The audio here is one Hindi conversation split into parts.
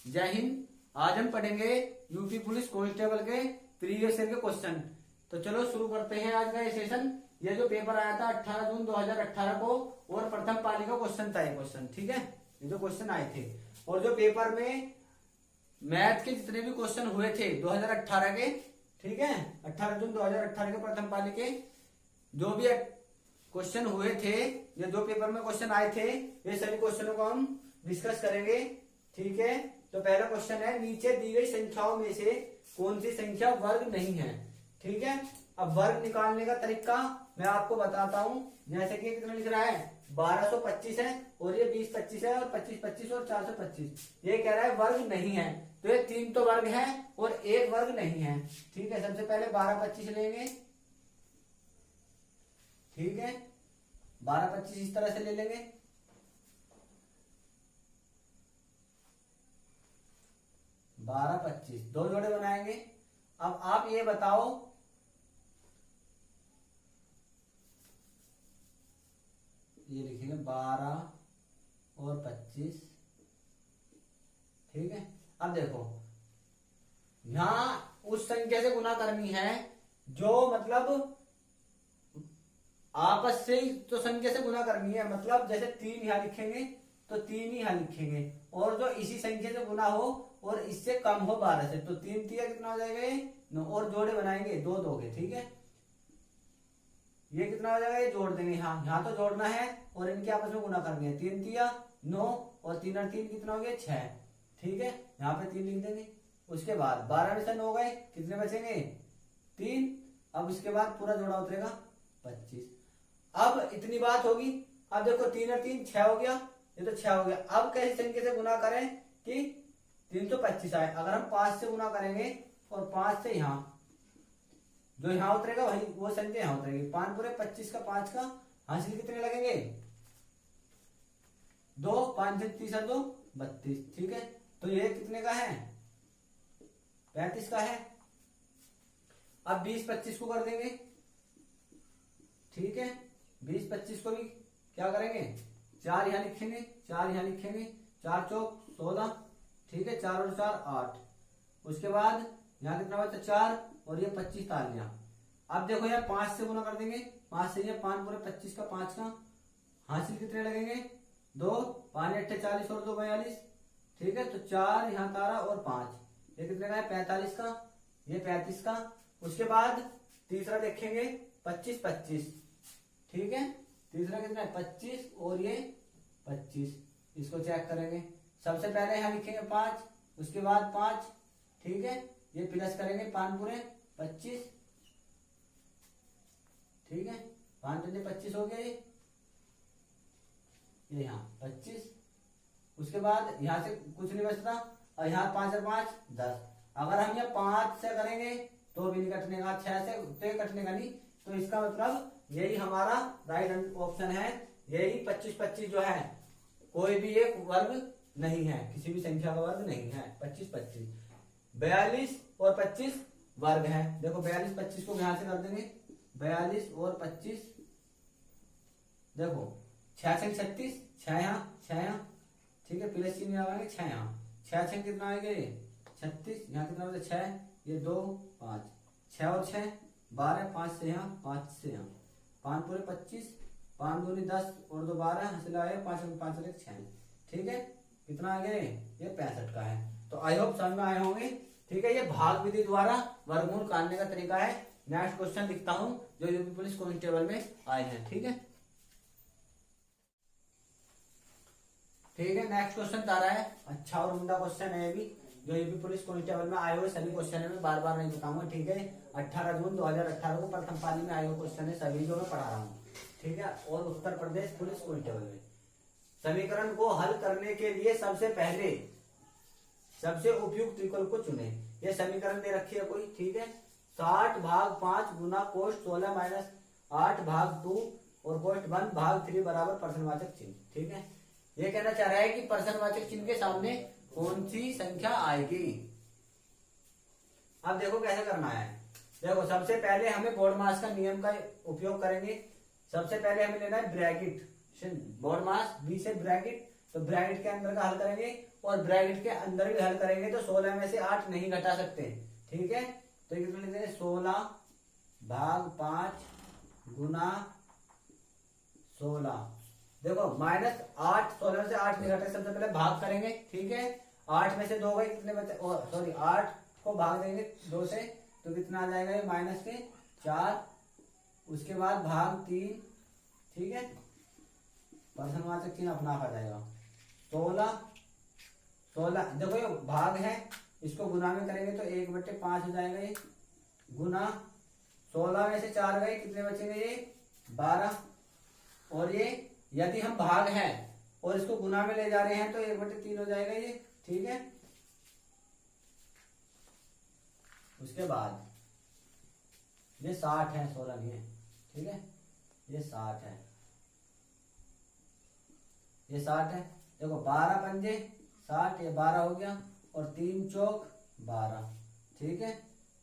जय हिंद। आज हम पढ़ेंगे यूपी पुलिस कांस्टेबल के प्रीवियस ईयर के क्वेश्चन। तो चलो शुरू करते हैं आज का ये सेशन। ये जो पेपर आया था 18 जून 2018 को और प्रथम पाली का क्वेश्चन था ये क्वेश्चन, ठीक है। ये जो क्वेश्चन आए थे और जो पेपर में मैथ के जितने भी क्वेश्चन हुए थे 2018 के, ठीक है, 18 जून 2018 के प्रथम पाली के जो भी क्वेश्चन हुए थे, ये जो पेपर में क्वेश्चन आए थे, ये सभी क्वेश्चनों को हम डिस्कस करेंगे, ठीक है। तो पहला क्वेश्चन है, नीचे दी गई संख्याओं में से कौन सी संख्या वर्ग नहीं है, ठीक है। अब वर्ग निकालने का तरीका मैं आपको बताता हूं। जैसे कि कितना लिख रहा है, 1225 है और ये 2025 है और 2525 और 425। ये कह रहा है वर्ग नहीं है, तो ये 3 तो वर्ग है और 1 वर्ग नहीं है, ठीक है। सबसे पहले 1225 लेंगे, ठीक है। 1225 इस तरह से ले लेंगे, 1225 दो जोड़े बनाएंगे। अब आप ये बताओ, ये लिखेंगे 12 और 25, ठीक है। अब देखो यहां उस संख्या से गुना करनी है जो मतलब आपस से ही तो संख्या से गुना करनी है, मतलब जैसे 3 यहां लिखेंगे तो 3 ही यहां लिखेंगे, और जो इसी संख्या से गुना हो और इससे कम हो 12 से, तो 3 तिया कितना हो जाएगा ये 9, और जोड़े बनाएंगे 2 दोगे, ठीक है। ये कितना हो जाएगा, ये जोड़ देंगे, हाँ यहाँ तो जोड़ना है और इनके आपस में गुना करनी है। 3 तिया 9 और 3 और 3 कितना हो गया 6, ठीक है। यहाँ पे 3 लिख देंगे। उसके बाद 12 में से 9 गए, कितने बचेंगे 3। अब इसके बाद पूरा जोड़ा उतरेगा 25। अब इतनी बात होगी। अब देखो 3 और 3 6 हो गया, ये तो 6 हो गया। अब कैसी संख्या से गुना करें कि 3 तो 25 आए। अगर हम 5 से गुना करेंगे और 5 से यहाँ जो यहाँ उतरेगा वही वो संख्या यहाँ उतरेगी। 5 पूरे 25 का 5 का हासिल कितने लगेंगे 2, 5 से 30 2 32, ठीक है। तो ये कितने का है 35 का है। अब 20 25 को कर देंगे, ठीक है। 20 25 को भी क्या करेंगे, 4 यहाँ लिखेंगे, 4 यहाँ लिखेंगे, 4 चौक 16, ठीक है। 4 और 4 8। उसके बाद यहाँ कितना बचा 4 और ये 25 तालियां। अब देखो यार 5 से गुना कर देंगे, 5 से ये 5 पूरे 25 का 5 का हासिल कितने लगेंगे 2, 5 8 40 और 2 42, ठीक है। तो 4 यहाँ तारा और 5, ये कितने का है 45 का, ये 35 का। उसके बाद तीसरा देखेंगे 25 25, ठीक है। तीसरा कितना है 25 और ये 25, इसको चेक करेंगे। सबसे पहले यहाँ लिखेंगे 5, उसके बाद 5, ठीक है। ये प्लस करेंगे 5 पूरे 25, ठीक है। 5 दूनी 25 हो गया ये यहाँ 25। उसके बाद यहाँ से कुछ नहीं बचता और यहाँ 5 और 5 10। अगर हम यहाँ 5 से करेंगे तो भी नहीं कटने का, 6 से तो कटने का नहीं। तो इसका मतलब यही हमारा राइट ऑप्शन है। यही 25 25 जो है कोई भी एक वर्ग नहीं है, किसी भी संख्या का वर्ग नहीं है। 25 25 42 और 25 वर्ग है। देखो 42 25 को यहां से कर देंगे, 42 और 25, देखो 6 6 36, 6 यहाँ 6 यहाँ, ठीक है। प्लस चिन्ह लगाएंगे 6 यहाँ, 6 6 कितना आएगा ये 36, यहाँ कितना होगा 6, ये 2 5, 6 और 6 12, 5 से यहाँ 5 से यहाँ, 5 पूरे 25, 5 दूनी 10 और 2 12 हासिल आएगा 5 और 5 और 6, ठीक है। कितना आ गया ये 65 का है। तो आई होप समझ में आए होंगे, ठीक है। ये भाग विधि द्वारा वर्गमूल निकालने का तरीका है। नेक्स्ट क्वेश्चन लिखता हूं जो यूपी पुलिस कांस्टेबल में आए हैं, ठीक है। ठीक है, नेक्स्ट क्वेश्चन आ रहा है, अच्छा और उम्दा क्वेश्चन है ये भी, जो यूपी पुलिस कांस्टेबल में आए हुए सभी क्वेश्चन है, मैं बार बार नहीं बताऊंगा, ठीक है। 18 जून 2018 को प्रथम पाली में आए हुए क्वेश्चन है सभी, जो मैं पढ़ा रहा हूँ, ठीक है। और उत्तर प्रदेश पुलिस कांस्टेबल में समीकरण को हल करने के लिए सबसे पहले सबसे उपयुक्त विकल्प को चुने। ये समीकरण दे रखी है कोई, ठीक है। 60 भाग 5 गुना कोष्ट 16 माइनस 8 भाग 2 और कोष्ट 1 भाग 3 बराबर प्रश्नवाचक चिन्ह, ठीक है। ये कहना चाह रहा है कि प्रश्नवाचक चिन्ह के सामने कौन सी संख्या आएगी। अब देखो कैसे करना है। देखो सबसे पहले हमें बोर्डमास का नियम का उपयोग करेंगे। सबसे पहले हमें लेना है ब्रैकेट, बोर्डमास बी से ब्रैकेट तो ब्रैकेट के अंदर का हल करेंगे और ब्रैकेट के अंदर भी हल करेंगे, तो 16 में से 8 नहीं घटा सकते। ठीक है, तो ये कितना लिख देंगे, 16 भाग 5 गुना 16। देखो -8, 16 में से 8 नहीं घटे, सबसे पहले भाग करेंगे। ठीक है, 8 में से 2 गए, कितने बचे, सॉरी 8 को भाग देंगे 2 से, तो कितना आ जाएगा, ये -4, उसके बाद भाग 3। ठीक है, परसनवाचक चिन्ह अपना आ जाएगा। 16 देखो ये भाग है, इसको गुना में करेंगे तो 1/5 हो जाएगा ये, गुना 16 में से 4 गए, कितने बचेंगे, ये 12। और ये यदि हम भाग है और इसको गुना में ले जा रहे हैं तो 1/3 हो जाएगा ये। ठीक है, उसके बाद ये 60 है, 16 नहीं है। ठीक है, ये 60 है, ये 60 है। देखो 12 पंजे 60, ये 12 हो गया, और 3 चौक 12। ठीक है,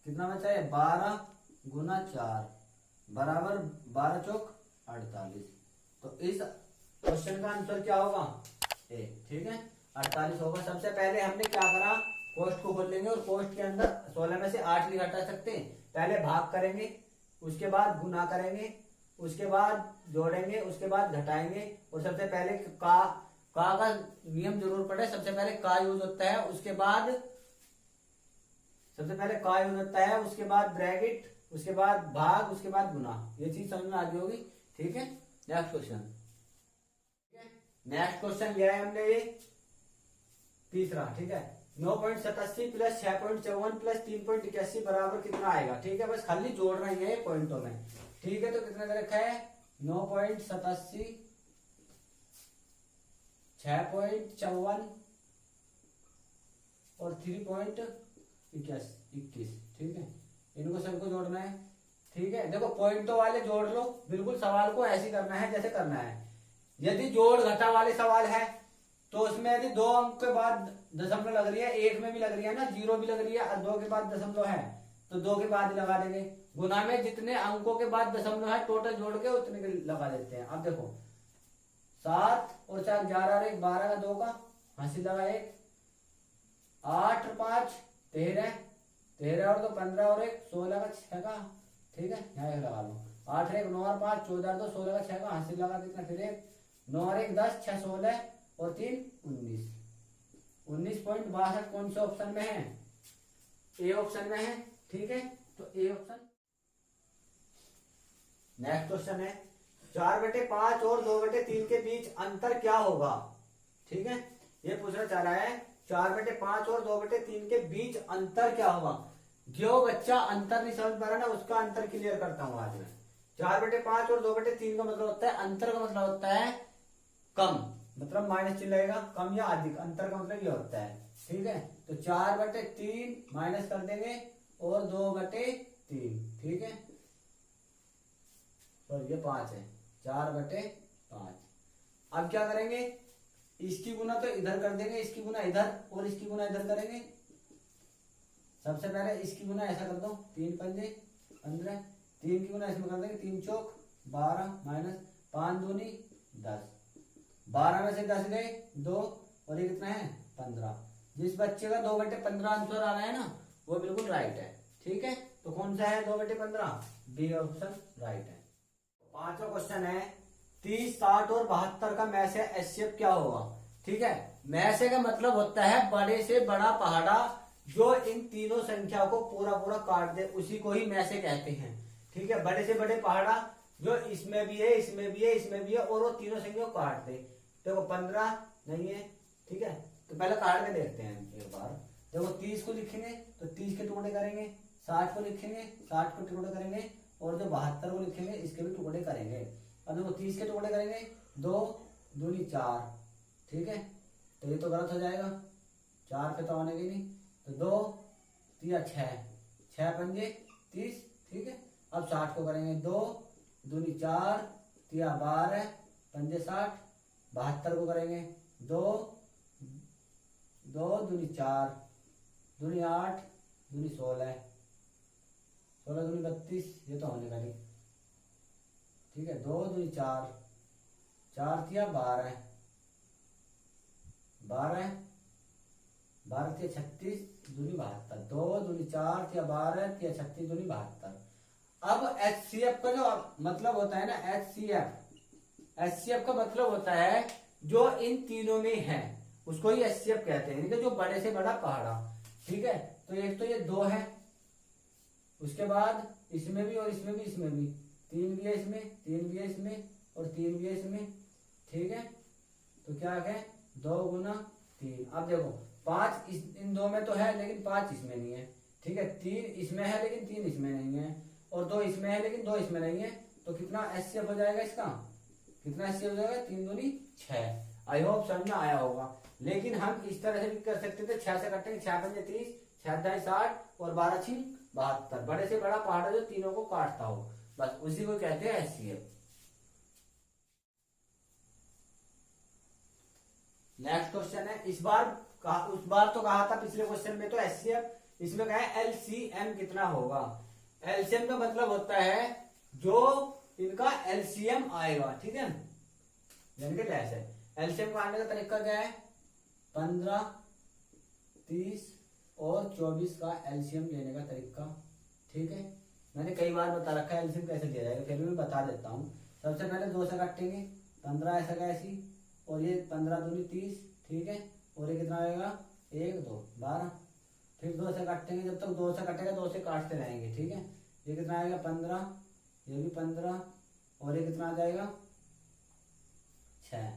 कितना बचा है, 12 गुना 4 बराबर 12 चौक 48। तो इस क्वेश्चन का आंसर क्या होगा, ए। ठीक है, 48 होगा। सबसे पहले हमने क्या करा, कोष्ठ को खोल लेंगे और कोष्ठ के अंदर 16 में से 8 नहीं घटा सकते, पहले भाग करेंगे, उसके बाद गुना करेंगे, उसके बाद जोड़ेंगे, उसके बाद घटाएंगे। और सबसे पहले का नियम जरूर पड़े, सबसे पहले का यूज होता है, उसके बाद सबसे पहले का यूज होता है, उसके बाद ब्रैकेट, उसके बाद भाग, उसके बाद गुना। ये चीज समझ में आ गई होगी। ठीक है, नेक्स्ट क्वेश्चन। नेक्स्ट क्वेश्चन लिया है हमने ये तीसरा। ठीक है, 9.87 प्लस 6.54 प्लस 3.81 बराबर कितना आएगा। ठीक है, बस खाली जोड़ रहे हैं पॉइंटों में। ठीक है, तो कितना दे रखा है, 9.87 6.54 और 3.21। ठीक है, इनको सबको जोड़ना है। ठीक है, देखो पॉइंटों वाले जोड़ लो, बिल्कुल सवाल को ऐसे करना है जैसे करना है। यदि जोड़ घटा वाले सवाल है तो उसमें यदि 2 अंक के बाद दशमलव लग रही है, 1 में भी लग रही है ना, 0 भी लग रही है, और 2 के बाद दशमलव है तो 2 के बाद लगा देंगे। गुना में जितने अंकों के बाद दशमलव है टोटल जोड़ के उतने के लगा देते हैं। अब देखो 7 और 4 11 और 1 12 का 2 का हंसी लगा 1, 8 और 5 13, 13 और 2 15 और 1 16 का 6 का। ठीक है, यहाँ एक लगा लो, 8 और 1 9 और 5 14 और 2 16 का 6 का हंसी लगा देना, फिर 1 9 और 1 10 6 16 और 3 19। 19.62 कौन से ऑप्शन में है, ए ऑप्शन में है। ठीक है, तो ए ऑप्शन। नेक्स्ट क्वेश्चन है 4/5 और 2/3 के बीच अंतर क्या होगा। ठीक है, ये पूछना चाह रहा है 4/5 और 2/3 के बीच अंतर क्या होगा। जो बच्चा अंतर नहीं समझ पा रहा ना, उसका अंतर क्लियर करता हूं आज मैं। 4/5 और 2/3 का मतलब होता है, अंतर का मतलब होता है कम, मतलब माइनस चिन्ह लगेगा, कम या अधिक। अंतर का मतलब ये होता है। ठीक है, तो 4/3 माइनस कर देंगे और 2/3। ठीक है, और ये 5 है, 4/5। अब क्या करेंगे, इसकी गुना तो इधर कर देंगे, इसकी गुना इधर और इसकी गुना इधर करेंगे। सबसे पहले इसकी गुना ऐसा कर दो, 3 पंजे 15, 3 की गुना इसमें कर देंगे, 3 चौक 12 माइनस 5 दूनी 10, 12 में से 10 गए 2 और ये कितना है 15। जिस बच्चे का 2/15 आंसर आ रहा है ना, वो बिल्कुल राइट है। ठीक है, तो कौन सा है 2/15, बी ऑप्शन राइट है। पांचवा क्वेश्चन है 30 60 और 72 का मैसे एचसीएफ क्या होगा। ठीक है, मैसे का मतलब होता है बड़े से बड़ा पहाड़ा, जो इन तीनों संख्या को पूरा पूरा काट दे उसी को ही मैसे कहते हैं। ठीक है, बड़े से बड़े पहाड़ा जो इसमें भी है, इसमें भी है, इसमें भी है, और वो तीनों संख्या को काट दे। देखो 15 नहीं है। ठीक है, तो पहले काट के देखते हैं एक बार। देखो 30 को लिखेंगे तो 30 के टुकड़े करेंगे, 60 को लिखेंगे 60 को टुकड़े करेंगे, और जो 72 को लिखेंगे इसके भी टुकड़े करेंगे। अब देखो 30 के टुकड़े करेंगे 2 दूनी 4। ठीक है, तो ये तो गलत हो जाएगा, 4 पे तो आने की नहीं, तो 2 3 6 6 पंजे 30। ठीक है, अब 60 को करेंगे 2 दूनी 4 3 12 पंजे 60। 72 को करेंगे 2 2 दूनी 4 दूनी 8 दूनी 16 16 दूनी 32, ये तो होने का नहीं। ठीक है, 2 दूनी 4 4 3 12 12, 12 तिया 36 दूनी 72, 2 दूनी 4 तिया 12 तिया 36 दूनी 72। अब HCF का जो मतलब होता है ना, HCF का मतलब होता है जो इन तीनों में है उसको ही HCF कहते हैं, यानी कि जो बड़े से बड़ा पहाड़ा। ठीक है, तो एक तो ये 2 है, उसके बाद इसमें भी और इसमें भी, इसमें भी 3 भी है, इसमें 3 भी है, इसमें और 3 भी है इसमें। ठीक है, तो क्या है 2 गुना 3। अब देखो 5 इन 2 में तो है लेकिन 5 इसमें नहीं है। ठीक है, 3 इसमें है लेकिन 3 इसमें नहीं है, और 2 इसमें है लेकिन 2 इसमें नहीं है। तो कितना HCF हो जाएगा इसका, कितना HCF हो जाएगा, 3 दूनी 6। आई होप समझ में आया होगा। लेकिन हम इस तरह से भी कर सकते थे, 6 से काटेंगे, 6 पंजे 30, 6 दाई 60 और 12 छीन 72। बड़े से बड़ा पहाड़ जो तीनों को काटता हो, बस उसी को कहते हैं HCF। नेक्स्ट क्वेश्चन है, उस बार तो कहा था पिछले क्वेश्चन में तो HCF, इसमें कहा है LCM कितना होगा। LCM का मतलब होता है जो इनका LCM आएगा। ठीक है, यानी कि लेस है। LCM को आने का तरीका क्या है, 15, 30 और 24 का LCM लेने का तरीका। ठीक है, मैंने कई बार बता रखा है LCM कैसे लिया जाएगा, फिर भी मैं बता देता हूँ। सबसे पहले 2 से काटेंगे, 15 ऐसा का ऐसी, और ये 15 दूनी 30। ठीक है, और ये कितना आएगा, 1 2 12। फिर 2 से काटेंगे, जब तक 2 से कटेगा 2 से काटते रहेंगे। ठीक है, ये कितना आएगा 15, ये भी 15, और ये कितना आ जाएगा 6।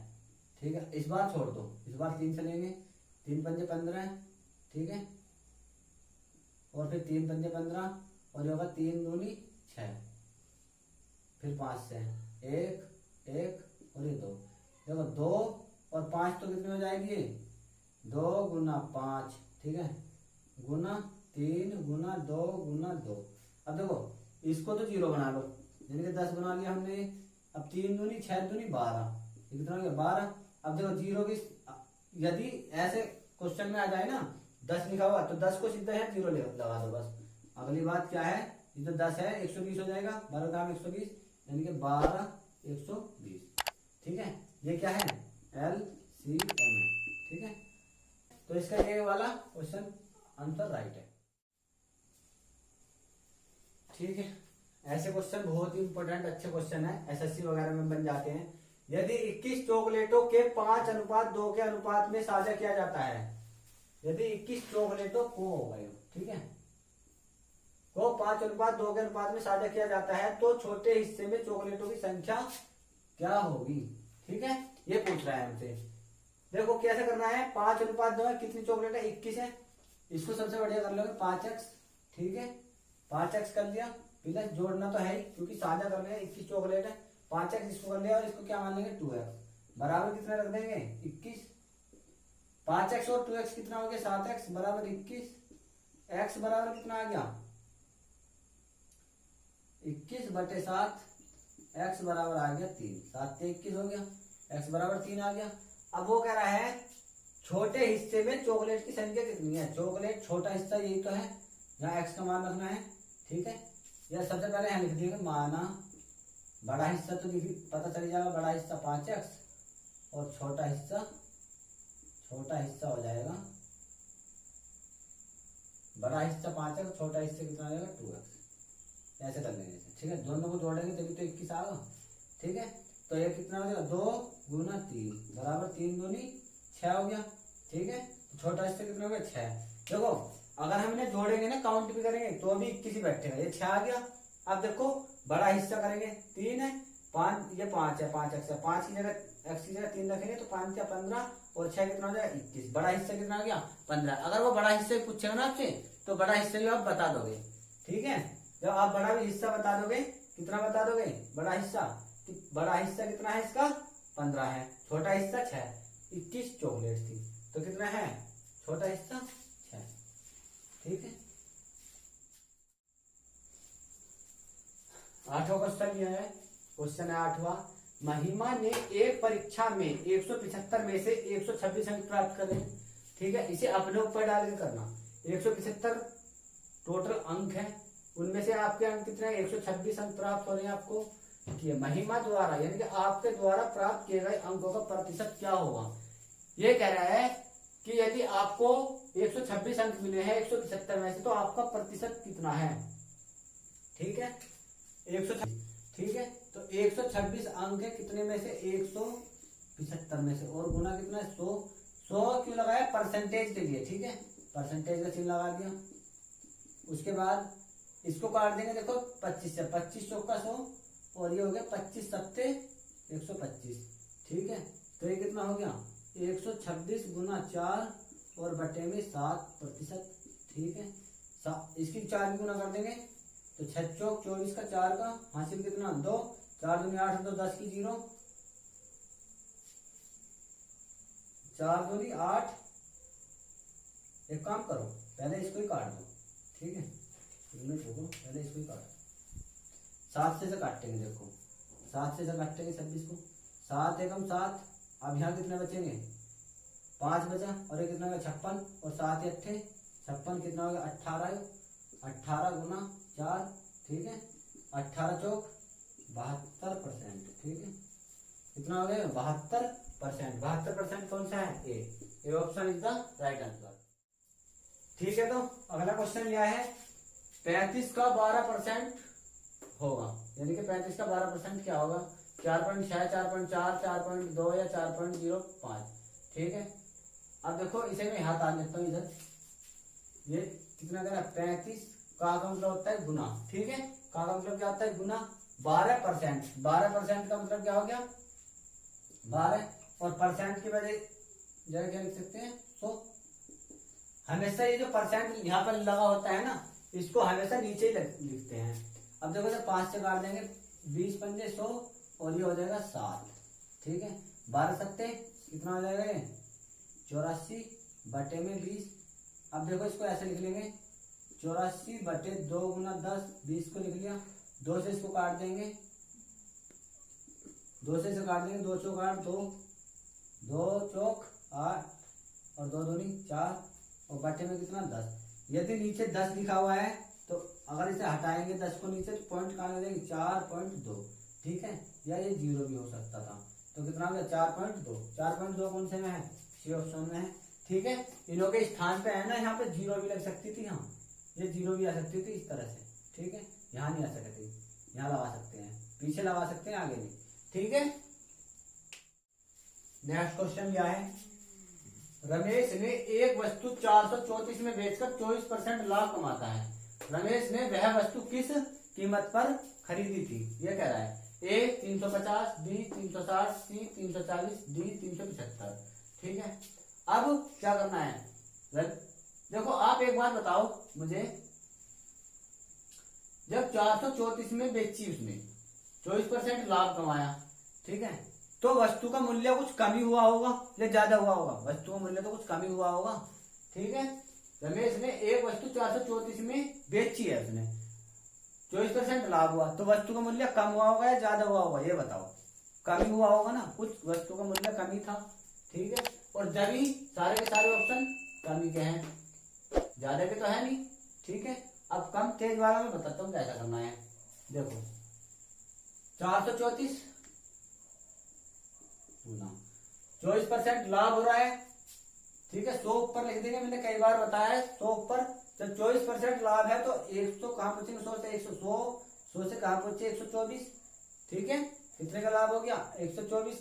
ठीक है, इस बार छोड़ दो, इस बार 3 से लेंगे, 3 पंजे 15। ठीक है, और फिर 3 पंजे 15, और ये होगा 3 दूनी 6। फिर 5 से 1 1 और ये 2। देखो 2 और 5 तो कितनी हो जाएगी, 2 गुना 5। ठीक है, गुना 3 गुना 2 गुना 2। अब देखो इसको तो 0 बना लो, यानी कि 10 बना लिया हमने। अब 3 दूनी 6 दूनी 12, ये कितना हो गया 12। अब देखो 0 की, यदि ऐसे क्वेश्चन में आ जाए ना 10 लिखा हुआ तो 10 को सीधा है 0 लगा दो बस। अगली बात क्या है, ये तो 10 है 120 हो जाएगा, 12 दाम 120, यानी कि 12 120। ठीक है, ये क्या है LCM है। ठीक है, तो इसका ये वाला क्वेश्चन आंसर राइट है। ठीक है, ऐसे क्वेश्चन बहुत ही इंपॉर्टेंट अच्छे क्वेश्चन है, SSC वगैरह में बन जाते हैं। यदि 21 चॉकलेटों के 5:2 के अनुपात में साझा किया जाता है, यदि 21 चॉकलेटों को होगा, ठीक है, को 5:2 के अनुपात में साझा किया जाता है तो छोटे हिस्से में चॉकलेटों की संख्या क्या होगी। ठीक है, ये पूछ रहा है हमसे। देखो कैसे करना है, 5:2 है, कितनी चॉकलेट है 21 है, इसको सबसे बढ़िया कर लोगे 5x। ठीक है, 5x कर लिया, प्लस जोड़ना तो है ही क्योंकि साझा कर रहे हैं, 21 चॉकलेट है, 5x इसको कर लिया और इसको क्या मान लेंगे 2x बराबर कितना रख देंगे 21। 5x और 2x कितना हो गया 7x बराबर 21। x बराबर कितना आ गया 21/7, x बराबर आ गया 3, 7 से 21 हो गया, x बराबर 3 आ गया। अब वो कह रहा है छोटे हिस्से में चॉकलेट की संख्या कितनी है। चॉकलेट छोटा हिस्सा यही तो है जहाँ x का मान रखना है। ठीक है, या सबसे पहले हम लिख देंगे माना, बड़ा हिस्सा तो पता चल जाएगा, बड़ा हिस्सा 5x और छोटा हिस्सा हो जाएगा, बड़ा हिस्सा 5x, छोटा हिस्सा कितना आ जाएगा 2x। ऐसे कर लेंगे। ठीक है, दोनों को जोड़ेंगे तभी तो 21 आएगा। ठीक है, तो ये कितना हो जाएगा 2 गुना 3 बराबर 3 दूनी 6 हो गया। ठीक है, छोटा हिस्सा कितना हो गया 6। देखो अगर हम इन्हें जोड़ेंगे ना, काउंट भी करेंगे तो भी 21 ही बैठेगा, ये 6 आ गया। अब देखो बड़ा हिस्सा करेंगे 3 है, 5 ये 5 है, 5x है, 5 की जगह x की जगह 3 रखेंगे तो 5 या 15 और 6 कितना हो जाएगा 21। बड़ा हिस्सा कितना आ गया 15। अगर वो बड़ा हिस्सा पूछेगा ना आपसे तो बड़ा हिस्सा भी आप बता दोगे। ठीक है, जब आप बड़ा भी हिस्सा बता दोगे, कितना बता दोगे बड़ा हिस्सा कितना है इसका 15 है, छोटा हिस्सा 6, 21 चॉकलेट थी तो कितना है छोटा हिस्सा 6। ठीक है, 8वां क्वेश्चन यह है, क्वेश्चन है 8वां। महिमा ने एक परीक्षा में 175 में से 126 अंक प्राप्त करे। ठीक है, इसे अपने ऊपर डाल के करना। 175 टोटल अंक है, उनमें से आपके अंक कितने 126 अंक प्राप्त हो रहे हैं आपको। महिमा द्वारा यानी कि आपके द्वारा प्राप्त किए गए अंकों का प्रतिशत क्या होगा, ये कह रहा है कि यदि आपको 126 अंक मिले हैं 175 में से तो आपका प्रतिशत कितना है। ठीक है, 126, ठीक है, तो 126 अंक है कितने में से, 175 में से, और गुना कितना है, 100। 100 क्यों लगाया, परसेंटेज के लिए, ठीक है, परसेंटेज का चिन्ह लगा दिया। उसके बाद इसको काट देंगे, देखो 25 से, 25 चौका 100, और ये हो गया 25 सत्ते 125, ठीक है, तो ये कितना हो गया, 126 गुना 4 और बटे में 7%, ठीक है, इसकी 4 गुना कर देंगे तो 6 चौक 24 का 4 का हासिल कितना, 2, 4 दूनी 8, 2 10 की 0, 4 दूनी 8। एक काम करो, पहले इसको ही काट दो, ठीक है, पहले इसको ही काट, 7 से काटेंगे, देखो 7 से काटेंगे 26 को, 7 एकम 7, अब यहाँ कितने बचेंगे, 5 बचा, और ये कितना होगा 56, और 7 अट्ठे 56, कितना होगा 18, 18 गुना 4, ठीक है, 18 चौक 72%, ठीक है, कितना हो गया 72%। 72% कौन सा है, A option is the right answer. ठीक है, तो अगला क्वेश्चन यह है 35 का 12% होगा, यानी कि 35 का 12% क्या होगा, 4.6, 4.4, 4.2 या 4.05, ठीक है। अब देखो इसे मैं हाथ आने देता हूँ इधर, ये कितना करा 35 का मतलब होता है गुना, ठीक है, का मतलब क्या होता है गुना, 12%, 12% का मतलब क्या हो गया 12, और परसेंट की वजह जगह क्या लिख सकते हैं 100। हमेशा ये जो परसेंट यहाँ पर लगा होता है ना, इसको हमेशा नीचे ही लिखते हैं। अब देखो जब 5 से काट देंगे 20 पंजे 100, और ये हो जाएगा 7, ठीक है, 12 सत्ते कितना हो जाएगा ये 84 बटे में 20। अब देखो इसको ऐसे लिख लेंगे 84 बटे 2 गुना 10, 20 को लिख लिया, 2 से इसको काट देंगे, 2 से काट देंगे, 2 चौक 8, 2 चौक 8 और 2 दूनी 4, और बटे में कितना 10। यदि नीचे 10 लिखा हुआ है तो अगर इसे हटाएंगे 10 को नीचे तो पॉइंट कहाँ लग जाएगी 4.2, ठीक है, या ये 0 भी हो सकता था, तो कितना हो गया 4.2। 4.2 कौन से में है, सी ऑप्शन में है, ठीक है। इनों के स्थान पे है ना, यहाँ पे 0 भी लग सकती थी, हाँ ये 0 भी आ सकती थी इस तरह से, ठीक है, यहाँ नहीं आ सकती, यहाँ लगा सकते हैं, पीछे लगा सकते हैं, आगे भी, ठीक है। नेक्स्ट क्वेश्चन क्या है, रमेश ने एक वस्तु 434 में बेचकर 24% लाभ कमाता है। रमेश ने वह वस्तु किस कीमत पर खरीदी थी, ये कह रहा है, ए 350, बी 360, सी 340, डी 375, ठीक है। अब क्या करना है, देखो आप एक बार बताओ मुझे, जब 434 में बेची उसने 24% लाभ कमाया, ठीक है, तो वस्तु का मूल्य कुछ कमी हुआ होगा या ज्यादा हुआ होगा, वस्तु का मूल्य तो कुछ कमी हुआ होगा, ठीक है। रमेश ने एक वस्तु 434 में बेची है, उसने 24% लाभ हुआ, तो वस्तु का मूल्य कम हुआ होगा या ज्यादा हुआ होगा, ये बताओ। कमी हुआ होगा ना, कुछ वस्तु का मूल्य कमी था, ठीक है, और जब ही सारे के सारे ऑप्शन कमी के हैं, ज्यादा के तो है नहीं, ठीक है। अब कम तेज वाला मैं बताता हूँ कैसा करना है, देखो 434 24% लाभ हो रहा है, ठीक है, 100 ऊपर लिख देंगे, मैंने कई बार बताया है 100 ऊपर, जब 24% लाभ है तो 100 कहां पहुंचेंगे, 100 से 100 से कहां पहुंचे 124, ठीक है, कितने का लाभ हो गया 124,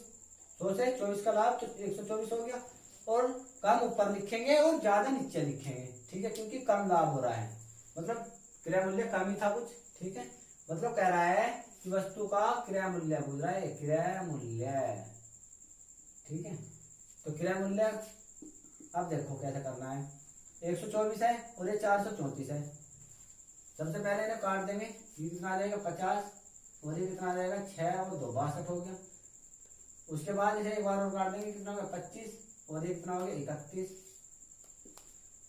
100 से 24 का लाभ तो 124 हो गया, और कम ऊपर लिखेंगे और ज्यादा नीचे लिखेंगे, ठीक है, क्योंकि कम लाभ हो रहा है, मतलब क्रय मूल्य कम ही था कुछ, ठीक है, मतलब कह रहा है कि वस्तु का क्रय मूल्य बोल रहा है, क्रय मूल्य, ठीक है, तो क्रय मूल्य अब देखो कैसे करना है, 124 है और ये 434 है, सबसे पहले इन्हें काट देंगे, ये कितना आ जाएगा 50, और ये कितना आ जाएगा 6 और 2 62 हो गया। उसके बाद इसे एक बार और काट देंगे, कितना होगा 25, और ये कितना हो गया 31,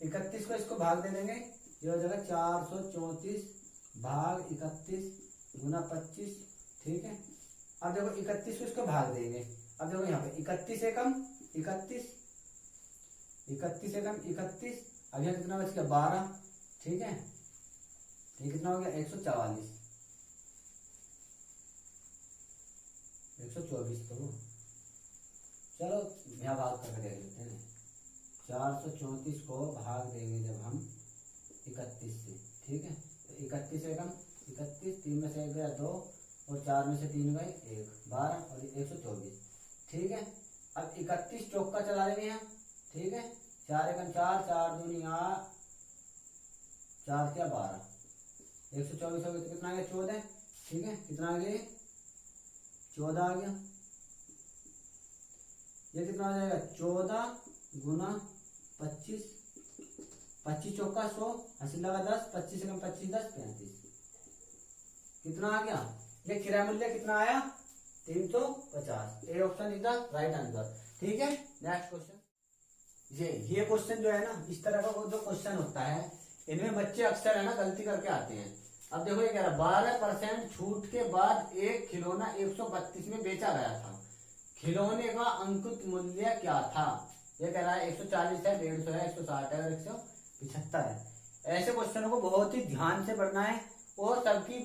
31 को इसको भाग दे देंगे, ये हो जाएगा 434 भाग 31 गुना 25, ठीक है। अब देखो 31 को इसको भाग देंगे, अब देखो यहाँ पे 31 एकम 31, 31 एकम 31, अब यहाँ कितना बच गया 12, ठीक है, ये कितना हो गया 144, 124, तो चलो यहाँ भाग करके देख लेते हैं। 434 को भाग देंगे जब हम 31 से, ठीक है, तो 31 एकम 31, 3 में से 1 गया 2 और 4 में से 3 गए 1, 12 और 124, ठीक है। अब 31 चौका चला लेंगे यहाँ, ठीक है, 4 एकम 4, 4 दूनी 8, 4 क्या 12, 124 हो गया तो कितना आ गया 14, ठीक है, कितना आ गया 14 आ गया। ये कितना हो जाएगा 14 गुना 25, 25 चौका 100, 80 लगा 10, 25 एकम 25, 10 35, कितना आ गया, ये किराया मूल्य कितना आया 350। A option is the right answer, ठीक है। नेक्स्ट क्वेश्चन, ये क्वेश्चन जो है ना, इस तरह का जो क्वेश्चन होता है इनमें बच्चे अक्सर है ना गलती करके आते हैं। अब देखो ये कह रहा 12% छूट के बाद एक खिलौना 132 में बेचा गया था, खिलौने का अंकित मूल्य क्या था। ये कह रहा है 140 है, 150 है, 160 है और 175 है। ऐसे क्वेश्चनों को बहुत ही ध्यान से पढ़ना है और सबकी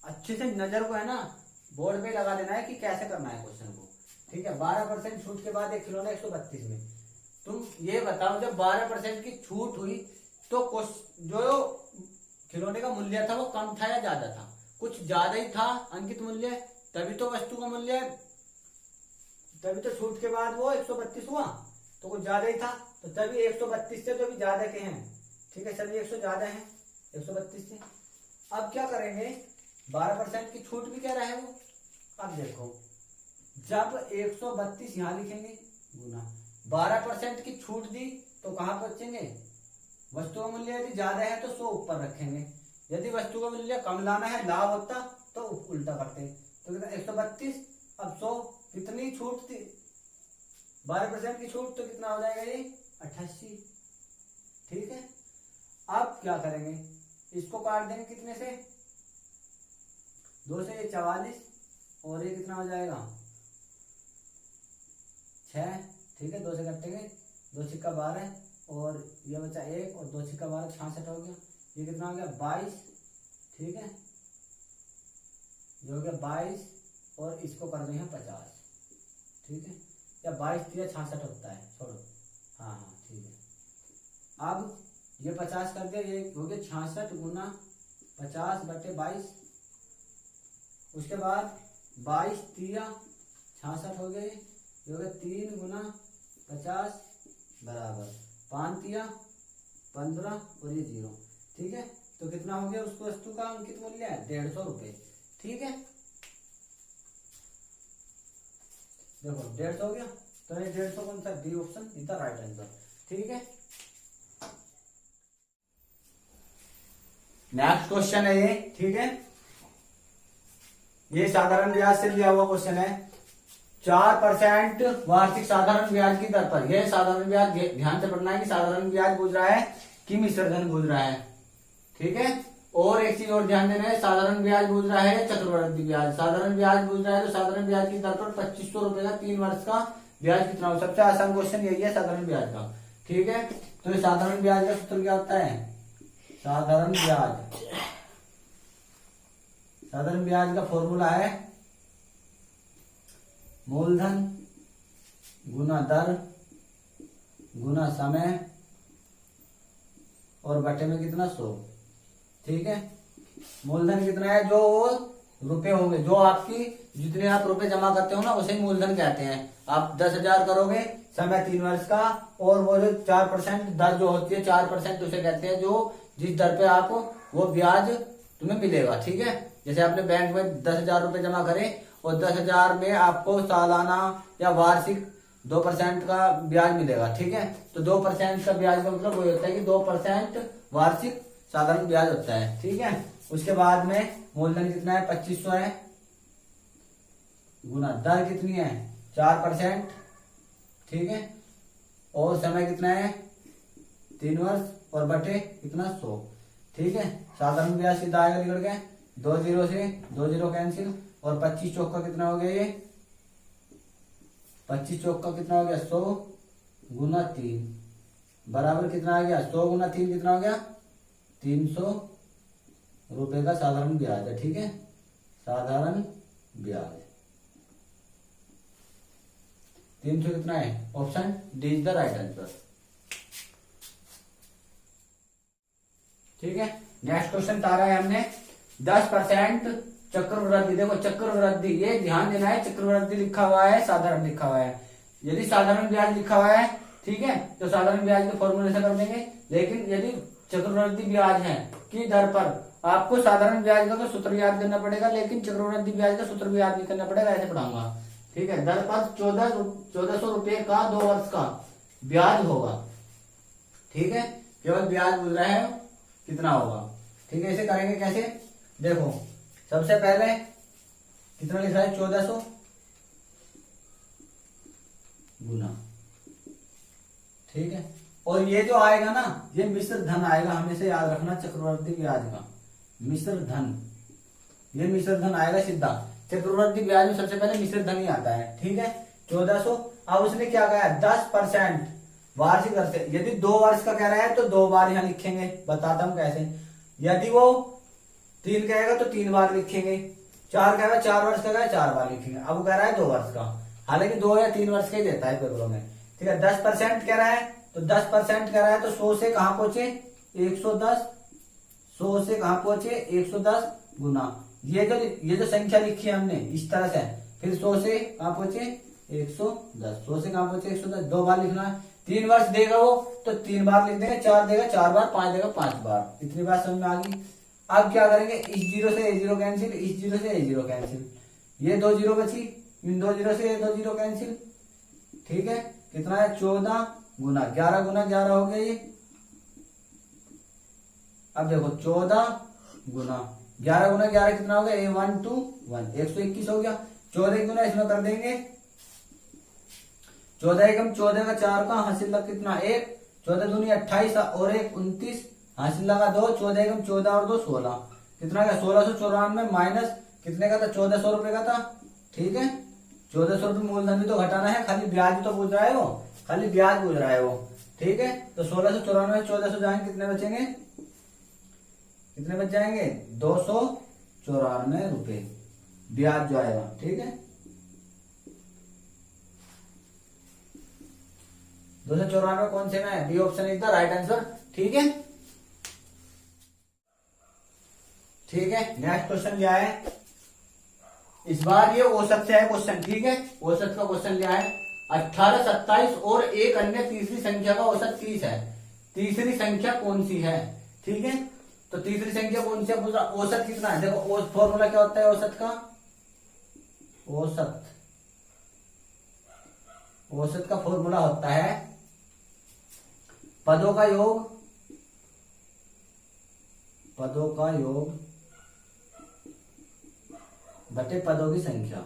अच्छे से नजर को है ना बोर्ड पे लगा देना है कि कैसे करना है क्वेश्चन को, ठीक है। 12% छूट के बाद एक खिलौना 132 में, तुम ये बताओ जब 12% की छूट हुई तो जो खिलौने का मूल्य था वो कम था या ज्यादा था, कुछ ज्यादा ही था अंकित मूल्य, तभी तो वस्तु का मूल्य, तभी तो छूट के बाद वो 132 हुआ, तो कुछ ज्यादा ही था, तो तभी 132 से तो भी ज्यादा के हैं, ठीक है, सभी 100 ज्यादा है 132 से। अब क्या करेंगे, 12% की छूट भी कह रहा है वो। अब देखो जब 132 यहां लिखेंगे गुना 12% की छूट दी तो कहां पहुंचेंगे, वस्तु का मूल्य यदि ज्यादा है तो 100 ऊपर रखेंगे, यदि वस्तु का मूल्य कम लाना है लाभ होता तो उल्टा करते, तो कितना 132, अब 100, कितनी छूट थी 12% की छूट, तो कितना हो जाएगा ये 88, ठीक है। अब क्या करेंगे, इसको काट देंगे कितने से, 2 से ये 44 और ये कितना हो जाएगा 6, ठीक है, 2 से कटेंगे, 2 छिक्का 12 और ये बचा 1 और 2 छिक्का 12, 66 हो गया, ये कितना हो गया 22, ठीक है, ये हो गया 22 और इसको कर देंगे 50, ठीक है, या 22 या 66 होता है, छोड़ो, हाँ हाँ ठीक है। अब ये 50 कर दिया, ये हो गया 66 गुना 50 बटे 22, उसके बाद 22 तिया 66 हो गए, ये हो गया 3 गुना 50 बराबर 5 तिया 15 और ये 0, ठीक है, तो कितना हो गया उस वस्तु का अंकित मूल्य है 150 रुपए, ठीक है, देखो 150 हो गया, तो ये 150 कौन सा, D option is the right answer, ठीक है। नेक्स्ट क्वेश्चन है ये, ठीक है, ये साधारण ब्याज से दिया हुआ क्वेश्चन है। 4% वार्षिक साधारण ब्याज की दर पर, यह साधारण ब्याज ध्यान से पढ़ना है कि साधारण ब्याज बुझ रहा है कि मिश्र धन बुझ रहा है, ठीक है। और एक चीज और ध्यान देना है, साधारण ब्याज बुझ रहा है चक्रवृद्धि ब्याज, साधारण ब्याज बुझ रहा है तो साधारण ब्याज की दर पर 2500 रुपए का 3 वर्ष का ब्याज कितना हो। सबसे आसान क्वेश्चन यही है साधारण ब्याज का, ठीक है। तो ये साधारण ब्याज का सूत्र क्या होता है, साधारण ब्याज का फॉर्मूला है मूलधन गुना दर गुना समय और बटे में कितना 100, ठीक है। मूलधन कितना है, जो रुपए होंगे, जो आपकी जितने आप रुपए जमा करते हो ना उसे मूलधन कहते हैं। आप 10,000 करोगे, समय 3 वर्ष का, और वो जो 4% दर जो होती है 4% उसे कहते हैं जो जिस दर पे आप वो ब्याज तुम्हें मिलेगा, ठीक है। जैसे आपने बैंक में 10,000 रुपए जमा करे और 10,000 में आपको सालाना या वार्षिक 2% का ब्याज मिलेगा, ठीक है। तो 2% का ब्याज का मतलब वो होता है कि 2% वार्षिक साधारण ब्याज होता है, ठीक है। उसके बाद में मूलधन कितना है 2500 है, गुना दर कितनी है 4%, ठीक है, और समय कितना है 3 वर्ष और बटे कितना 100, ठीक है। साधारण ब्याज सीधा आएगा निकल गए, 2 0 से 2 0 कैंसिल, और 25 चौक का कितना हो गया, ये 25 चौक का कितना हो गया 100 गुना 3 बराबर कितना आ गया, 100 गुना 3 कितना हो गया 300 रुपए का साधारण ब्याज है, ठीक है, साधारण ब्याज। 300 कितना है, option D is the right answer. ठीक है, नेक्स्ट क्वेश्चन तारा है हमने 10% चक्रवृद्धि। देखो चक्रवृद्धि, ये ध्यान देना है, चक्रवृद्धि लिखा हुआ है, साधारण लिखा हुआ है। यदि साधारण ब्याज लिखा हुआ है, ठीक है, तो साधारण ब्याज के फॉर्मूले से कर देंगे। लेकिन यदि चक्रवृद्धि ब्याज है की दर पर, आपको साधारण ब्याज का तो सूत्र याद करना पड़ेगा, लेकिन चक्रवृद्धि ब्याज का सूत्र भी याद नहीं करना पड़ेगा, ऐसे पढ़ाऊंगा। ठीक है, दर पर 1400 रुपए का 2 वर्ष का ब्याज होगा। ठीक है, केवल ब्याज बोल रहा है, कितना होगा। ठीक है, इसे करेंगे कैसे, देखो सबसे पहले कितना लिखा है, 1400 गुना। ठीक है, और ये जो आएगा ना, ये मिश्र धन आएगा, हमेशा याद रखना चक्रवृद्धि ब्याज का मिश्र धन, ये मिश्र धन आएगा सीधा। चक्रवृद्धि ब्याज में सबसे पहले मिश्र धन ही आता है। ठीक है, 1400। अब उसने क्या कहा, 10% वार्षिक दर से। यदि 2 वर्ष का कह रहा है तो 2 बार यहाँ लिखेंगे, बताता हूं कैसे। यदि वो 3 कहेगा तो 3 बार लिखेंगे, 4 कहेगा 4 वर्ष का कहेगा 4 बार लिखेंगे। अब वो कह रहा है 2 वर्ष का, हालांकि 2 या 3 वर्ष का ही देता है पेपरों में। ठीक है, 10% कह रहा है, तो 10% कह रहा है तो 100 से कहां पहुंचे, 110। 100 से कहां पहुंचे, 110 गुना। ये जो संख्या लिखी है हमने इस तरह से, फिर 100 से कहां पहुंचे, 110। 100 से कहां पहुंचे, 110, 2 बार लिखना है। 3 वर्ष देगा वो तो 3 बार लिख देंगे, 4 देगा 4 बार, 5 देगा 5 बार। इतनी बात समझ में आ गई। अब क्या करेंगे, इस 0 से A0 कैंसिल, इस 0 से A0 कैंसिल, ये 2 0 बची, इन 2 0 से ये 2 0 कैंसिल। ठीक है, कितना है, 14 गुना 11 गुना 11 हो गया ये। अब देखो 14 गुना 11 गुना 11 कितना हो गया, 121 हो गया। 14 गुना इसमें कर देंगे, 14 एकम 14 का 4 का हासिल लगा कितना, 1, 14 दूनी 28 और 1 29, हासिल लगा 2, 14 एकम 14 और 2 16, कितना का 1694 माइनस कितने का था, 1400 रुपए का था। ठीक है, 1400 रुपये मूलधन भी तो घटाना है, खाली ब्याज तो पूछ रहा है वो, खाली ब्याज पूछ रहा है वो। ठीक है, तो 1694 1400 जाएंगे, कितने बचेंगे, कितने बच जाएंगे, 294 रुपए ब्याज जो आएगा। ठीक है, 294 कौन से में है, B option is the right answer. ठीक है, ठीक है, नेक्स्ट क्वेश्चन लिया है, इस बार ये औसत से है क्वेश्चन। ठीक है, औसत का क्वेश्चन लिया है, 18, 27 और एक अन्य तीसरी संख्या का औसत 30 है। तीसरी संख्या कौन सी है। ठीक है, तो तीसरी संख्या कौन सी है, पूरा औसत कितना है। देखो फॉर्मूला क्या होता है औसत का, औसत का फॉर्मूला होता है पदों का योग बटे पदों की संख्या,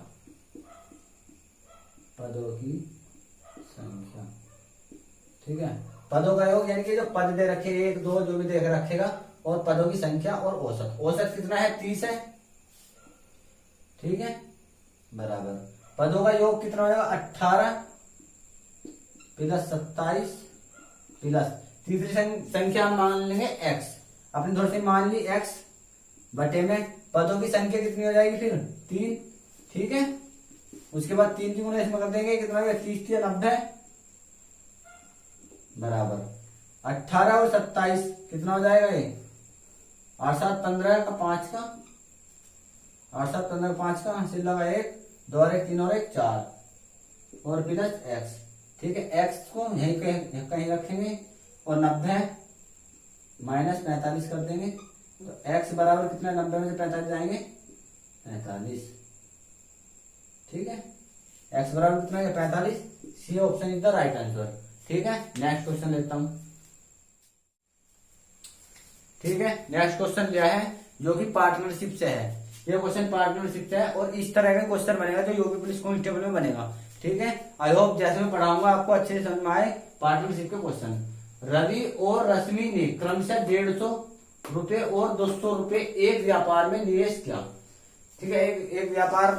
ठीक है, पदों का योग यानी कि जो पद दे रखे 1 2 जो भी दे रखेगा, और पदों की संख्या और औसत। औसत कितना है, 30 है। ठीक है, बराबर पदों का योग कितना होगा, 18 प्लस 27 प्लस तीसरी संख्या हम मान लेंगे x, अपनी थोड़ी सी मान ली x बटे में पदों की संख्या कितनी हो जाएगी, फिर 3। ठीक है, उसके बाद 3 की गुना इसमें कर देंगे, कितना हो गया, 30 या 90 बराबर 18 और 27 कितना हो जाएगा, ये 8 7 15 का 5 का 8 7 15 5 का हासिल लगा 1 2 और 1 3 और 1 4 और प्लस x। ठीक है, x को यहीं कहीं रखेंगे और 90 माइनस 45 कर देंगे, तो x बराबर कितना, 90 में से 45 जाएंगे 45। ठीक है, x बराबर कितना है, 45। C option is the right answer. ठीक है, नेक्स्ट क्वेश्चन लेता हूं। ठीक है, नेक्स्ट क्वेश्चन लिया है जो कि पार्टनरशिप से है। ये क्वेश्चन पार्टनरशिप से है और इस तरह का क्वेश्चन बनेगा जो यूपी पुलिस कांस्टेबल में बनेगा। ठीक है, आई होप जैसे मैं पढ़ाऊंगा आपको अच्छे से समझ में आए। पार्टनरशिप के क्वेश्चन, रवि और रश्मि ने क्रमशः 150 रुपए और 200 रुपए एक व्यापार में निवेश किया। ठीक है, एक व्यापार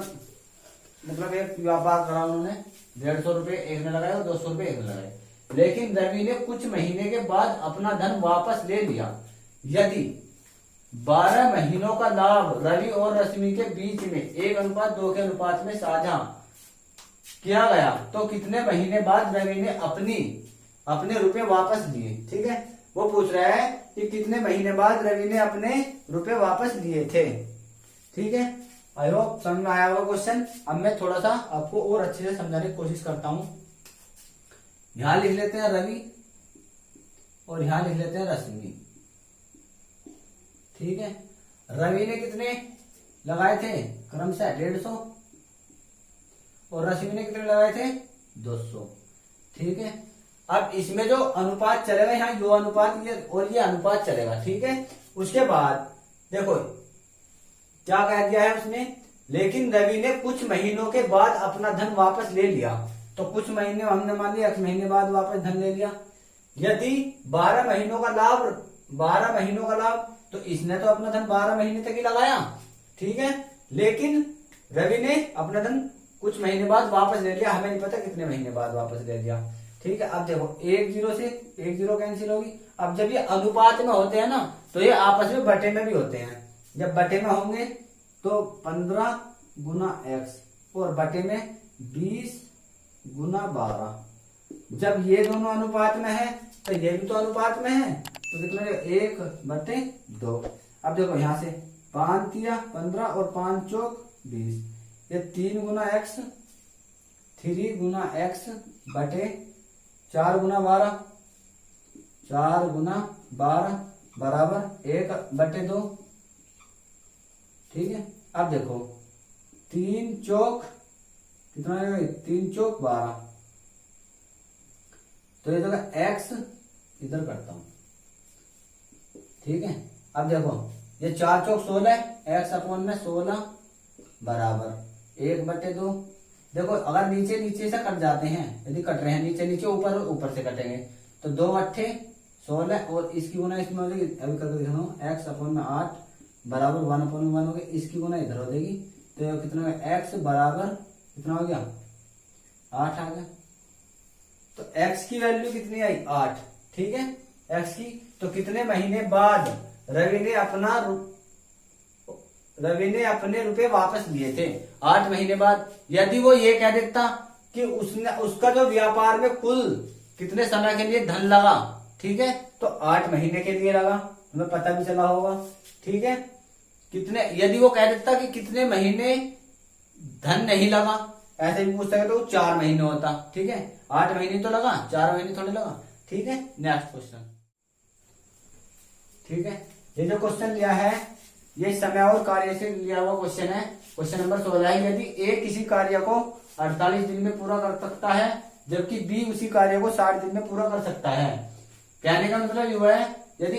मतलब एक व्यापार करा उन्होंने, 150 रुपए एक ने लगाए और 200 रुपए एक ने लगाए। लेकिन रवि ने कुछ महीने के बाद अपना धन वापस ले लिया। यदि 12 महीनों का लाभ रवि और रश्मि के बीच में 1:2 के अनुपात में साझा किया गया तो कितने महीने बाद रवि ने अपने रुपए वापस लिए। ठीक है, वो पूछ रहा है कि कितने महीने बाद रवि ने अपने रुपए वापस लिए थे। ठीक है, आई होप समझ में आया होगा क्वेश्चन। अब मैं थोड़ा सा आपको और अच्छे से समझाने की कोशिश करता हूं। यहां लिख लेते हैं रवि और यहां लिख लेते हैं रश्मि। ठीक है, रवि ने कितने लगाए थे क्रमशः 150 और रश्मि ने कितने लगाए थे 200। ठीक है, अब इसमें जो अनुपात चलेगा यहाँ यो अनुपात ये और ये अनुपात चलेगा। ठीक है, उसके बाद देखो क्या कह दिया है उसने, लेकिन रवि ने कुछ महीनों के बाद अपना धन वापस ले लिया। तो कुछ महीने हमने मान लिया 1 महीने बाद वापस धन ले लिया। यदि 12 महीनों का लाभ तो इसने तो अपना धन 12 महीने तक ही लगाया। ठीक है, लेकिन रवि ने अपना धन कुछ महीने बाद वापस ले लिया, हमें नहीं पता कितने महीने बाद वापस ले लिया। ठीक है, अब देखो 1 0 से 1 0 कैंसिल होगी। अब जब ये अनुपात में होते हैं ना तो ये आपस में बटे में भी होते हैं। जब बटे में होंगे तो 15 गुना x और बटे में 20 गुना 12। जब ये दोनों अनुपात में है तो ये भी तो अनुपात में है, तो कितना 1/2। अब देखो यहां से 5 तिया 15 और 5 चौक 20, ये 3 गुना x 3 गुना x बटे 4 गुना 12 4 गुना 12 बराबर 1/2। ठीक है, अब देखो 3 चौक कितना है 3 चौक 12, तो ये देखो x इधर करता हूं। ठीक है, अब देखो ये 4 चौक 16 x अपॉन में 16 बराबर 1/2। देखो अगर नीचे नीचे से कट जाते हैं, यदि कट रहे हैं नीचे नीचे ऊपर ऊपर से कटेंगे तो 2 8 16 और इसकी गुना इसमें हो जाएगी। अभी करके दिखा रहा हूं x अपॉन में 8 बराबर 1/1 हो गया, इसकी गुना इधर हो जाएगी तो कितना x बराबर कितना हो गया 8 आ गया। तो x की वैल्यू कितनी आई 8। ठीक है, x की तो कितने महीने बाद रवि ने अपने रुपए वापस लिए थे 8 महीने बाद। यदि वो ये कह देता कि उसका जो व्यापार में कुल कितने समय के लिए धन लगा, ठीक है, तो 8 महीने के लिए लगा, हमें पता भी चला होगा। ठीक है, कितने यदि वो कह देता कि कितने महीने धन नहीं लगा, ऐसे भी पूछता है तो 4 महीने होता। ठीक है, 8 महीने तो लगा, 4 महीने थोड़े लगा। ठीक है, नेक्स्ट क्वेश्चन। ठीक है, ये जो क्वेश्चन लिया है ये समय और कार्य से लिया हुआ क्वेश्चन है। क्वेश्चन नंबर 16 है, यदि ए किसी कार्य को 48 दिन में पूरा कर सकता है जबकि बी उसी कार्य को 60 दिन में पूरा कर सकता है। कहने का मतलब ये है, यदि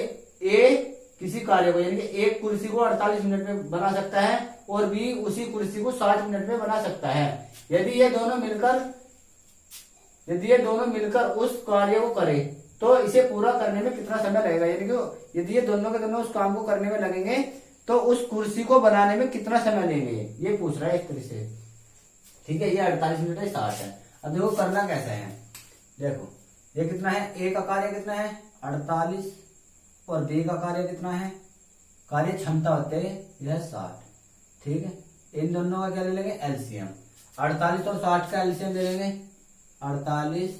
ए किसी कार्य को यानी कि एक कुर्सी को 48 मिनट में बना सकता है और बी उसी कुर्सी को 60 मिनट में बना सकता है, यदि ये दोनों मिलकर उस कार्य को करे तो इसे पूरा करने में कितना समय लगेगा। यानी कि यदि ये दोनों के दोनों उस काम को करने में लगेंगे तो उस कुर्सी को बनाने में कितना समय लेंगे, ये पूछ रहा है एक तरह से। ठीक है, ये 48 मिनट है 60 है। अब देखो करना कैसे है, देखो ये कितना है, ए का कार्य कितना है 48 और बी का कार्य कितना है, कार्य क्षमता होते है यह 60। ठीक है, इन दोनों का क्या ले लेंगे एलसीएम, 48 और 60 का एलसीएम ले लेंगे, 48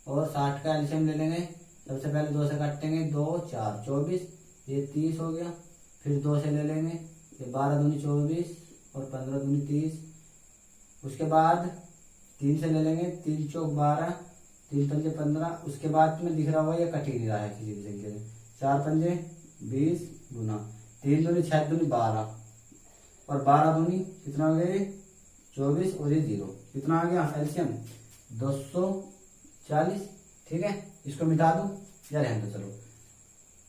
और 60 का एलसीएम ले लेंगे। सबसे पहले 2 से काटेंगे, 2 4 24, ये 30 हो गया। फिर 2 से ले लेंगे, ये 12 दूनी 24 और 15 दूनी 30। उसके बाद 3 से ले लेंगे, 3 चौक 12, 3 पंजे 15। उसके बाद में दिख रहा हुआ ये कट ही नहीं रहा है किसी भी संख्या से, 4 पंजे 20 गुना 3 दूनी 6 दूनी 12 और 12 दूनी कितना हो गया 24 और ये 0 कितना आ गया एलसीएम 240। ठीक है, इसको मिटा दूं या रहने दो, चलो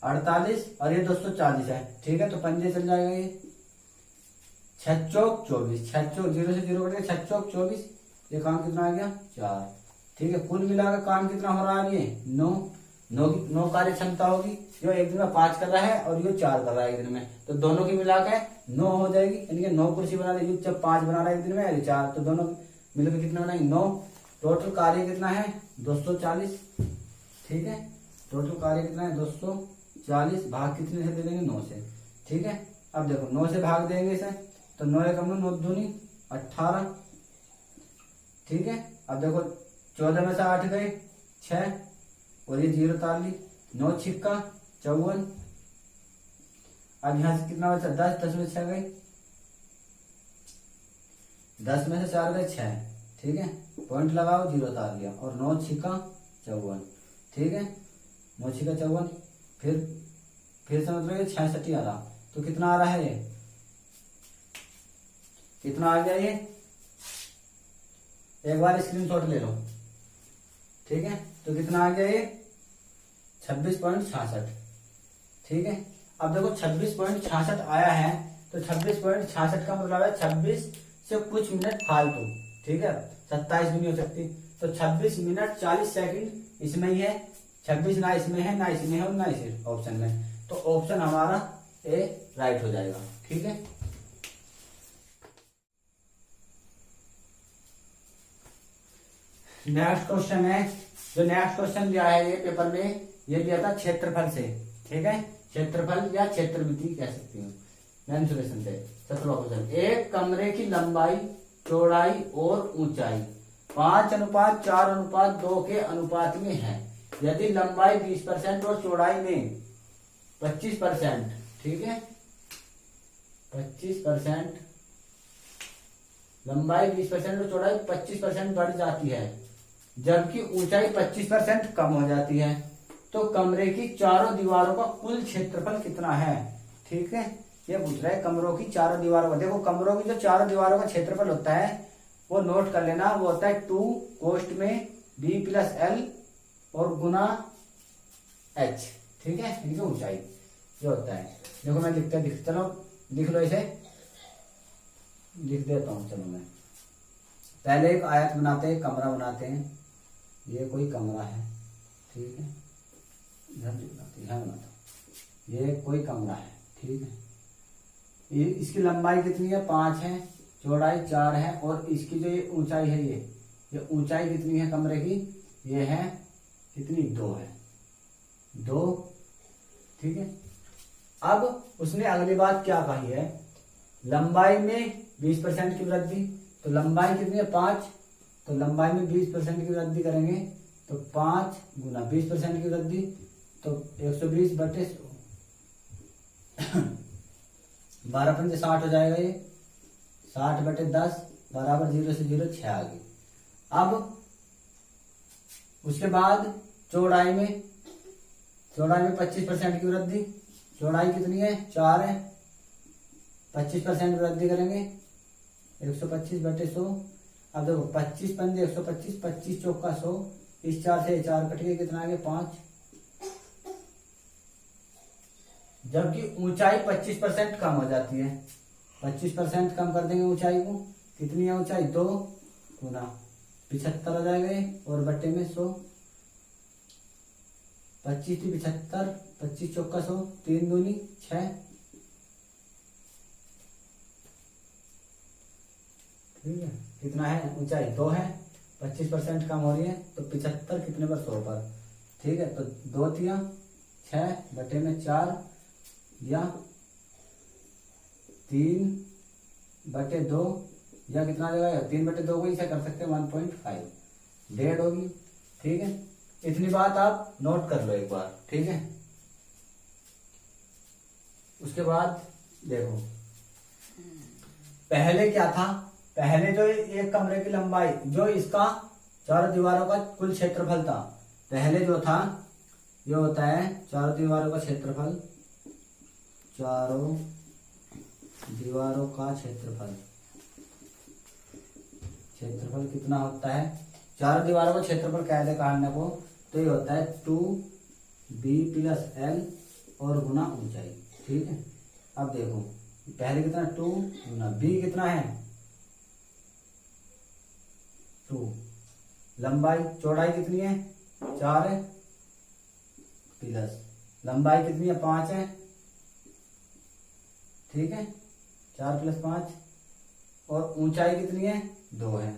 48 और ये 240 है। ठीक है, तो पंजे चल जाएगा, ये 6 चौक 24, 6 चौक 0 से 0 कट गया, 6 चौक 24, ये काम कितना आ गया 4। ठीक है, कुल मिलाकर काम कितना हो रहा है, ये 9 कार्य क्षमता होगी। जो एक दिन में 5 कर रहा है और ये 4 कर रहा है एक दिन में, तो दोनों की मिलाकर 9 हो जाएगी। यानी कि 9 कुर्सी बना देगी, जब 5 बना रहा है एक दिन में और 4, तो दोनों मिलकर कितना बनाएंगे 9। टोटल कार्य कितना है 240। ठीक है, टोटल कार्य कितना है 240, भाग कितने से दे देंगे 9 से। ठीक है, अब देखो 9 से भाग देंगे इसे, तो 9 एकम 9 दूनी 18। ठीक है। अब देखो 14 में से 8 गए 6 और ये 0 तार ली, 9 छिक्का 54। अब यहां से कितना बचा 10, 10 में 6 गए, 10 में से 4 गए 6, ठीक है। पॉइंट लगाओ 0 तार लिया और 9 छिक्का 54, ठीक है। 9 छिक्का 54, फिर समझ लो ये 66 आ रहा, तो कितना आ रहा है ये, कितना आ गया ये, एक बार स्क्रीनशॉट ले लो, ठीक है। तो कितना आ गया ये 26.66, ठीक है। अब देखो 26.66 आया है, तो 26.66 का मतलब है 26 से कुछ मिनट फालतू, ठीक है। 27 भी नहीं हो सकती, तो 26 मिनट 40 सेकंड इसमें ही है, 26 ना इसमें है, ना इसमें है और ना इस ऑप्शन में, तो ऑप्शन हमारा ए राइट हो जाएगा, ठीक है। नेक्स्ट क्वेश्चन है, जो नेक्स्ट क्वेश्चन दिया है ये पेपर में, ये दिया था क्षेत्रफल से, ठीक है। क्षेत्रफल या क्षेत्रमिति कह सकती हूँ, मेंसुरेशन से। सत्रहवां क्वेश्चन, एक कमरे की लंबाई, चौड़ाई और ऊंचाई 5:4:2 के अनुपात में है। यदि लंबाई 20% और चौड़ाई में 25%, ठीक है, 25%, लंबाई 20% और चौड़ाई 25% बढ़ जाती है, जबकि ऊंचाई 25% कम हो जाती है, तो कमरे की चारों दीवारों का कुल क्षेत्रफल कितना है, ठीक है। ये पूछ रहा है कमरों की चारों दीवारों का। देखो कमरों की जो चारों दीवारों का क्षेत्रफल होता है वो नोट कर लेना, वो होता है 2 कोष्ट में b+l और गुना h, ठीक है, इनकी ऊंचाई ये होता है। देखो मैं चलो लिख लो, इसे लिख देता हूं। चलो मैं पहले एक आयत बनाते हैं, कमरा बनाते हैं, ये कोई कमरा है, ठीक है, इधर बनाता हूं, ये कोई कमरा है, ठीक है। ये इसकी लंबाई कितनी है 5 है, चौड़ाई 4 है, और इसकी जो ये ऊंचाई है, ये ऊंचाई कितनी है कमरे की, ये है कितनी 2 है, 2, ठीक है। अब उसने अगली बात क्या कही है, लंबाई में 20% की वृद्धि, तो लंबाई कितनी है 5, तो लंबाई में 20% की वृद्धि करेंगे, तो 5 गुना 20% की वृद्धि, तो 120/100 12×5 60 हो जाएगा, ये 60/10 बराबर 0 से 0 6 आ गई। अब उसके बाद चौड़ाई में 25% की वृद्धि, चौड़ाई कितनी है 4 है, 25% वृद्धि करेंगे 125/100। अब देखो 25 पंजे 125, 25 चौका 100, इस 4 से 4 कट गए, कितना आ गया 5। जबकि ऊंचाई 25% कम हो जाती है, 25% कम कर देंगे ऊंचाई को, कितनी है ऊंचाई 2 गुना 75 हो जाएगा, और बट्टे में 100, 25 थी 75, 25 चौका 100, 3 दूनी 6, ठीक है। कितना है ऊंचाई 2 है, 25% कम हो रही है, तो 75 कितने पर 100 पर, ठीक है। तो 2 तिया 6 बटे में 4 या 3/2 या कितना आ जाएगा 3/2 को इसे कर सकते हैं 1.5 डेढ़ होगी, ठीक है। इतनी बात आप नोट कर लो एक बार, ठीक है। उसके बाद देखो पहले क्या था, पहले जो एक कमरे की लंबाई, जो इसका चारों दीवारों का कुल क्षेत्रफल था, पहले जो था ये होता है चारों दीवारों का क्षेत्रफल, चारों दीवारों का क्षेत्रफल, क्षेत्रफल कितना होता है, चारों दीवारों का क्षेत्रफल कह दे काटने को, तो ये होता है 2b+l और गुना ऊंचाई, ठीक है। अब देखो पहले कितना 2 गुना b कितना है 2, लंबाई चौड़ाई कितनी है 4 है, प्लस लंबाई कितनी है 5 है, ठीक है, 4 + 5, और ऊंचाई कितनी है 2 है,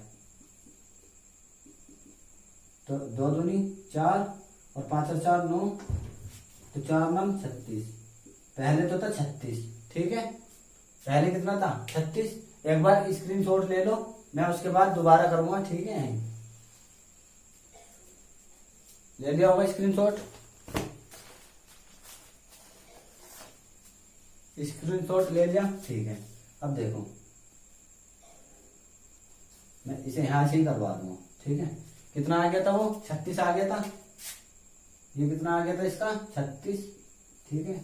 तो 2 दूनी 4 और 5 और 4 9, तो 4 9 36, पहले तो था 36, ठीक है, पहले कितना था 36। एक बार स्क्रीनशॉट ले लो, मैं उसके बाद दोबारा करूंगा, ठीक है। ले लिया होगा स्क्रीनशॉट, स्क्रीनशॉट ले लिया, ठीक है। अब देखो मैं इसे यहां से ही करवा दूंगा, ठीक है। कितना आ गया था वो 36 आ गया था, ये कितना आ गया था इसका 36, ठीक है।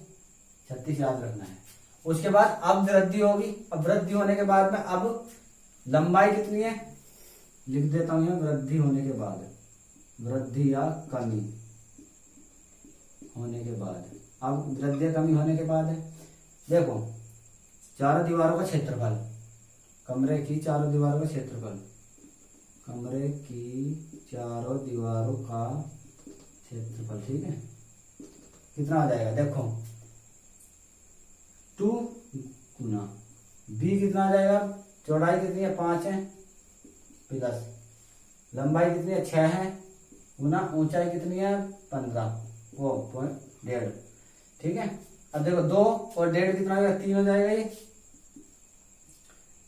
36 याद रखना है। उसके बाद अब वृद्धि होगी, अब वृद्धि होने के बाद में अब लंबाई कितनी है लिख देता हूं, वृद्धि होने के बाद, वृद्धि या कमी होने के बाद, अब वृद्धि या कमी होने के बाद है, देखो चारों दीवारों का क्षेत्रफल, कमरे की चारों दीवारों का क्षेत्रफल, कमरे की चारों दीवारों का क्षेत्रफल, ठीक है। कितना आ जाएगा देखो 2 गुना बी कितना आ जाएगा, चौड़ाई कितनी है 5 है प्लस लंबाई कितनी है 6 है गुना ऊंचाई कितनी है 15 वो 1.5, ठीक है। अब देखो 2 और 1.5 कितना हो जाएगा 3 हो जाएगा, ये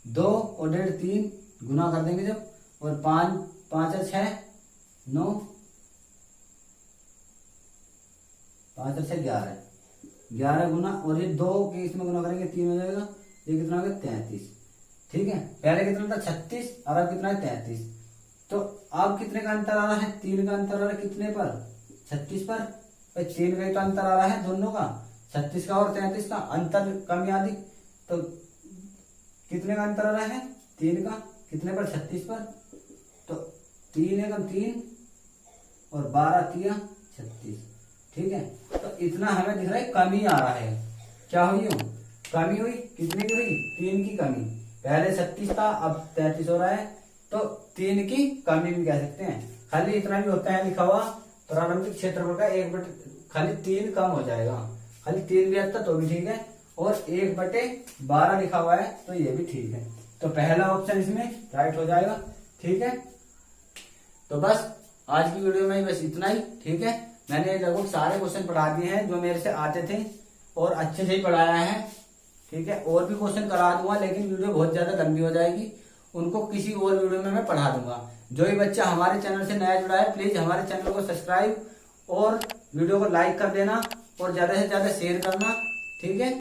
2 और 1.5 3 गुना कर देंगे जब, और 5 5 और 6 9, 5 और 6 11 गुना, और ये 2 के इसमें गुना करेंगे 3 हो जाएगा, ये कितना हो गया 33, ठीक है। पहले कितना था 36 और अब कितना है 33, तो अब कितने का अंतर आ रहा है 3 का अंतर आ रहा है, कितने पर 36 पर, 3 का ही तो अंतर आ रहा है दोनों का, 36 का और 33 का अंतर कम या अधिक, तो कितने का अंतर आ रहा है 3 का, कितने पर 36 पर, तो 3 एकम 3 और 12 तिया 36, ठीक है। तो इतना हमें दिख रहा है कमी आ रहा है, क्या हुई कमी हुई, कितने की हुई 3 की कमी, पहले 36 था अब 33 हो रहा है, तो 3 की कमी भी कह सकते हैं। खाली इतना भी होता है लिखा हुआ प्रारंभिक क्षेत्रफल का 1/, खाली 3 कम हो जाएगा, खाली 3 भी आता तो भी ठीक है, और 1/12 लिखा हुआ है तो ये भी ठीक है, तो पहला ऑप्शन इसमें राइट हो जाएगा, ठीक है। तो बस आज की वीडियो में बस इतना ही, ठीक है। मैंने लगभग सारे क्वेश्चन पढ़ा दिए हैं जो मेरे से आते थे और अच्छे से ही पढ़ाया है, ठीक है। और भी क्वेश्चन करा दूंगा लेकिन वीडियो बहुत ज्यादा लंबी हो जाएगी, उनको किसी और वीडियो में मैं पढ़ा दूंगा। जो भी बच्चा हमारे चैनल से नया जुड़ा है प्लीज हमारे चैनल को सब्सक्राइब और वीडियो को लाइक कर देना और ज्यादा से ज्यादा शेयर करना, ठीक है।